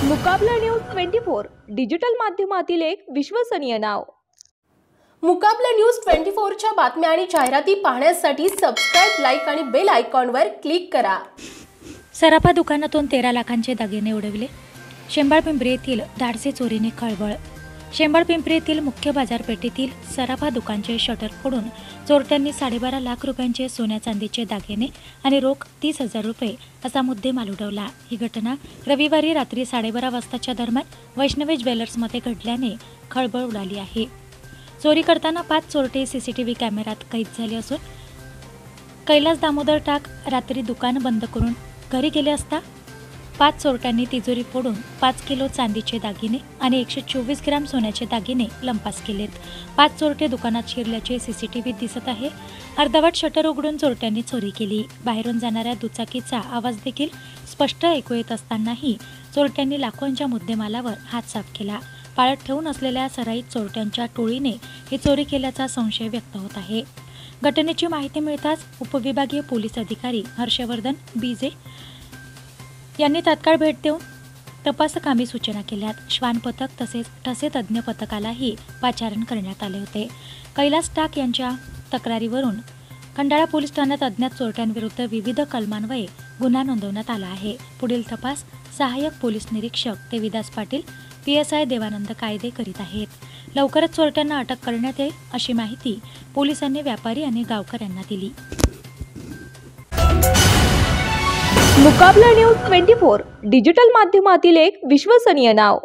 मुकाबला news 24 digital माध्यमातील एक विश्वसनीय नाव। मुकाबला न्यूज 24 च्या बातम्या आणि जाहिराती पाहण्यासाठी सबस्क्राइब, लाईक आणि बेल आयकॉनवर क्लिक करा। सराफा दुकानातून 13 लाखांचे दागिने उडविले। शेंबाळपिंपरी येथील धाडसी चोरीने खळबळ। शेंबाळपिंपरी येथील मुख्य बाजारपेठेतील सराफा दुकानचे शटर फोडून चोरट्यांनी 12.5 लाख रुपयांचे सोन्या चांदीचे दागिने आणि रोख 30,000 रुपये असा मुद्देमाल उडवला। ही घटना रविवारी रात्री 12:30 वाजताच्या दरम्यान वैष्णवी ज्वेलर्समध्ये घडल्याने खळबळ उडाली आहे। चोरी करताना 5 चोरटे सीसीटीव्ही कॅमेऱ्यात कैद झाले असून कैलास दामोदर टाक रात्री दुकान बंद करून घरी गेले असता 5 चोरट्यांनी तिजोरी फोडून 5 किलो चांदीचे दागिने आणि 124 ग्रॅम सोन्याचे दागिने लंपास केलेत। 5 चोरटे दुकानात शिरल्याचे सीसीटीव्हीत दिसत आहे। अर्धवट शटर उघडून चोरट्यांनी चोरी केली। बाहेरून जाणाऱ्या दुचाकीचा आवाज देखील स्पष्ट ऐकू येत असतानाही चोरट्यांनी लाखोंच्या मुद्देमालावर हात साफ केला। पाळत ठेवून असलेल्या सराईत चोरट्यांच्या टोळीने ही चोरी केल्याचा संशय व्यक्त होत आहे। घटनेची माहिती मिळताच उपविभागीय पोलीस अधिकारी हर्षवर्धन बीजे यांनी तात्काळ भेट देऊन तपासकामी सूचना केल्यात। श्वान पथक तसेच ठसे तज्ज्ञ पथकालाही पाचारण करण्यात आले होते। कैलास टाक यांच्या तक्रारीवरून खंडाळा पोलीस ठाण्यात अज्ञात चोरट्यांविरुद्ध विविध कलमान्वये गुन्हा नोंदवण्यात आला आहे। पुढील तपास सहाय्यक पोलीस निरीक्षक देविदास पाटील PSI देवानंद कायदे करीत आहेत। लवकरच चोरट्यांना अटक करण्यात येईल अशी माहिती पोलिसांनी व्यापारी आणि गावकऱ्यांना दिली। मुकाबला न्यूज 24 डिजिटल माध्यमातील एक विश्वसनीय नाव।